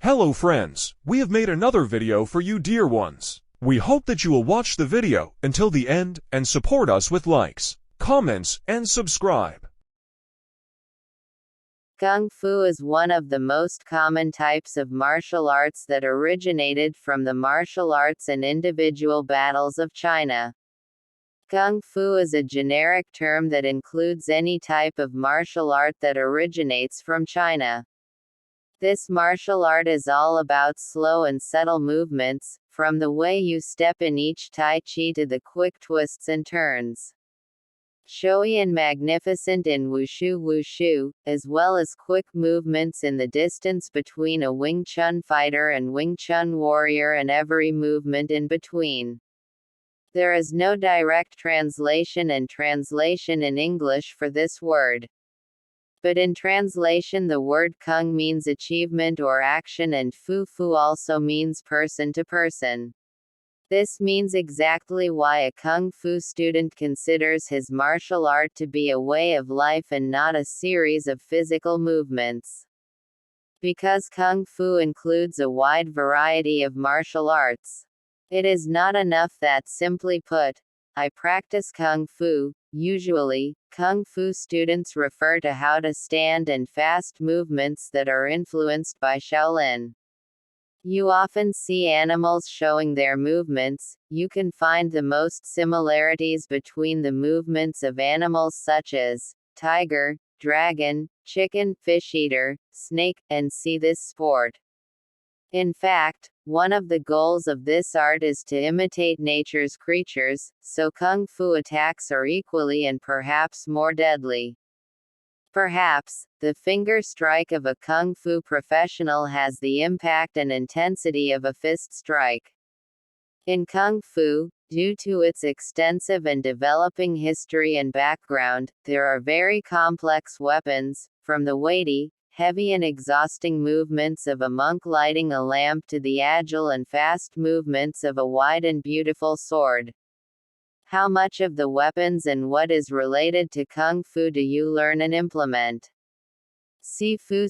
Hello friends, we have made another video for you dear ones. We hope that you will watch the video until the end and support us with likes, comments, and subscribe. Kung Fu is one of the most common types of martial arts that originated from the martial arts and individual battles of China. Kung Fu is a generic term that includes any type of martial art that originates from China. This martial art is all about slow and subtle movements, from the way you step in each Tai Chi to the quick twists and turns. Showy and magnificent in wushu, as well as quick movements in the distance between a Wing Chun fighter and Wing Chun warrior and every movement in between. There is no direct translation in English for this word. But in translation the word kung means achievement or action and fu also means person to person. This means exactly why a kung fu student considers his martial art to be a way of life and not a series of physical movements. Because kung fu includes a wide variety of martial arts. It is not enough that simply put, I practice kung fu. Usually, kung fu students refer to how to stand and fast movements that are influenced by Shaolin. You often see animals showing their movements. You can find the most similarities between the movements of animals such as tiger, dragon, chicken, fish eater, snake, and see this sport. In fact, one of the goals of this art is to imitate nature's creatures, so kung fu attacks are equally and perhaps more deadly. Perhaps, the finger strike of a kung fu professional has the impact and intensity of a fist strike. In kung fu, due to its extensive and developing history and background, there are very complex weapons, from the weighty, heavy and exhausting movements of a monk lighting a lamp to the agile and fast movements of a wide and beautiful sword. How much of the weapons and what is related to Kung Fu do you learn and implement? Sifu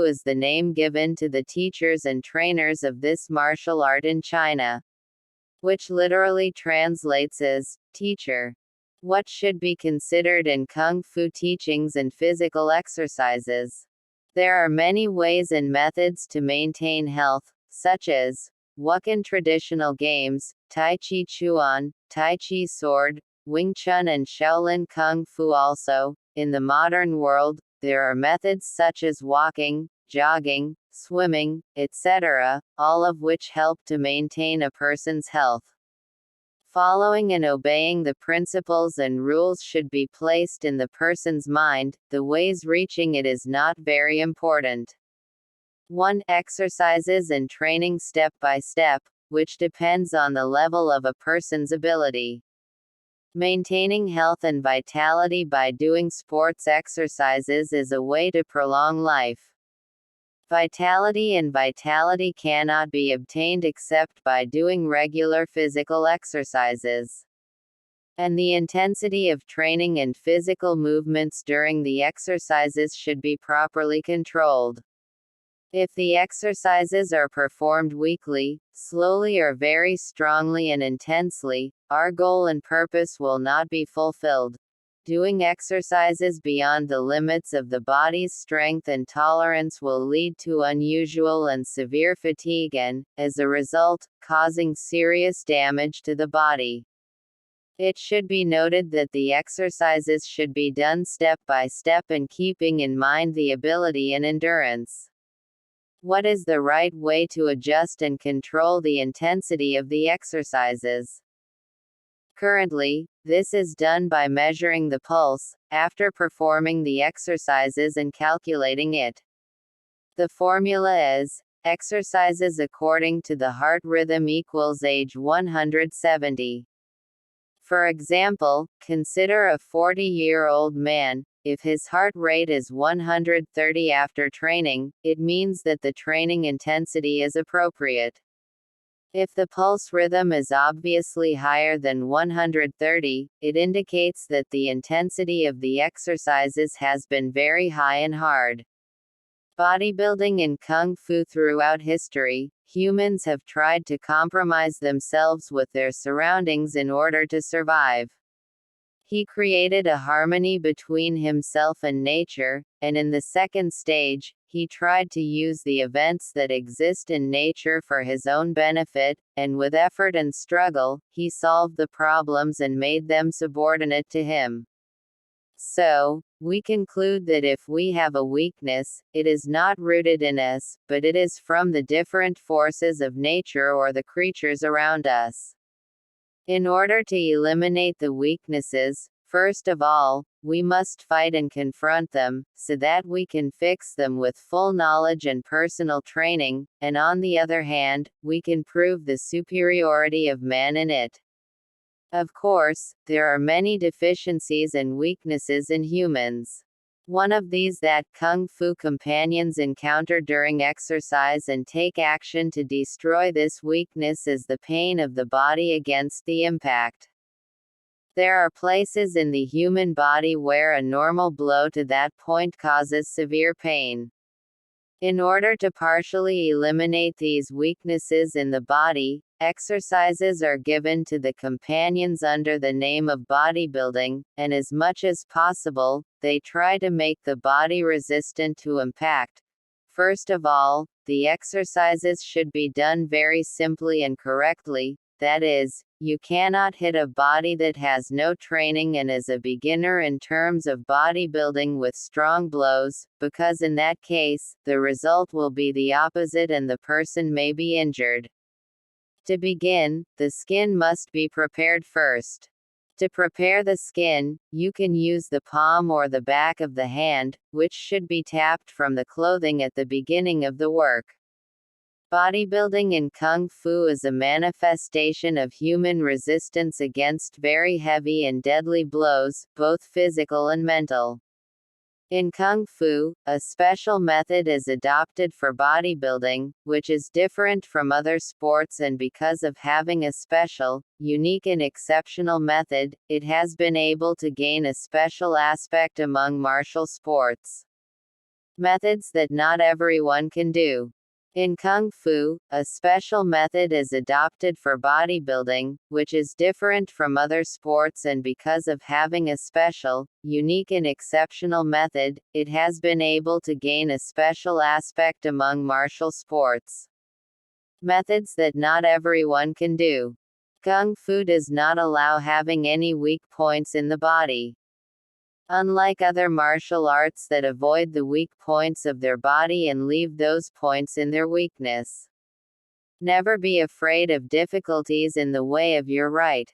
is the name given to the teachers and trainers of this martial art in China, which literally translates as teacher. What should be considered in Kung Fu teachings and physical exercises? There are many ways and methods to maintain health, such as Wukan traditional games, Tai Chi Chuan, Tai Chi sword, Wing Chun and Shaolin Kung Fu. Also, in the modern world, there are methods such as walking, jogging, swimming, etc., all of which help to maintain a person's health. Following and obeying the principles and rules should be placed in the person's mind, the ways reaching it is not very important. 1. Exercises and training step by step, which depends on the level of a person's ability. Maintaining health and vitality by doing sports exercises is a way to prolong life. Vitality cannot be obtained except by doing regular physical exercises. And the intensity of training and physical movements during the exercises should be properly controlled. If the exercises are performed weakly, slowly or very strongly and intensely, our goal and purpose will not be fulfilled. Doing exercises beyond the limits of the body's strength and tolerance will lead to unusual and severe fatigue and, as a result, causing serious damage to the body. It should be noted that the exercises should be done step by step and keeping in mind the ability and endurance. What is the right way to adjust and control the intensity of the exercises? Currently, this is done by measuring the pulse, after performing the exercises and calculating it. The formula is, exercises according to the heart rhythm equals age 170. For example, consider a 40-year-old man. If his heart rate is 130 after training, it means that the training intensity is appropriate. If the pulse rhythm is obviously higher than 130, it indicates that the intensity of the exercises has been very high and hard. Bodybuilding and Kung Fu. Throughout history, humans have tried to compromise themselves with their surroundings in order to survive. He created a harmony between himself and nature, and in the second stage, he tried to use the events that exist in nature for his own benefit, and with effort and struggle, he solved the problems and made them subordinate to him. So, we conclude that if we have a weakness, it is not rooted in us, but it is from the different forces of nature or the creatures around us. In order to eliminate the weaknesses, first of all, we must fight and confront them, so that we can fix them with full knowledge and personal training, and on the other hand, we can prove the superiority of man in it. Of course, there are many deficiencies and weaknesses in humans. One of these that Kung Fu companions encounter during exercise and take action to destroy this weakness is the pain of the body against the impact. There are places in the human body where a normal blow to that point causes severe pain. In order to partially eliminate these weaknesses in the body, exercises are given to the companions under the name of bodybuilding, and as much as possible, they try to make the body resistant to impact. First of all, the exercises should be done very simply and correctly, that is, you cannot hit a body that has no training and is a beginner in terms of bodybuilding with strong blows, because in that case, the result will be the opposite and the person may be injured. To begin, the skin must be prepared first. To prepare the skin, you can use the palm or the back of the hand, which should be tapped from the clothing at the beginning of the work. Bodybuilding in Kung Fu is a manifestation of human resistance against very heavy and deadly blows, both physical and mental. In Kung Fu, a special method is adopted for bodybuilding, which is different from other sports, and because of having a special, unique and exceptional method, it has been able to gain a special aspect among martial sports. Methods that not everyone can do. In Kung Fu, a special method is adopted for bodybuilding, which is different from other sports, and because of having a special, unique and exceptional method, it has been able to gain a special aspect among martial sports. Methods that not everyone can do. Kung Fu does not allow having any weak points in the body. Unlike other martial arts that avoid the weak points of their body and leave those points in their weakness. Never be afraid of difficulties in the way of your right.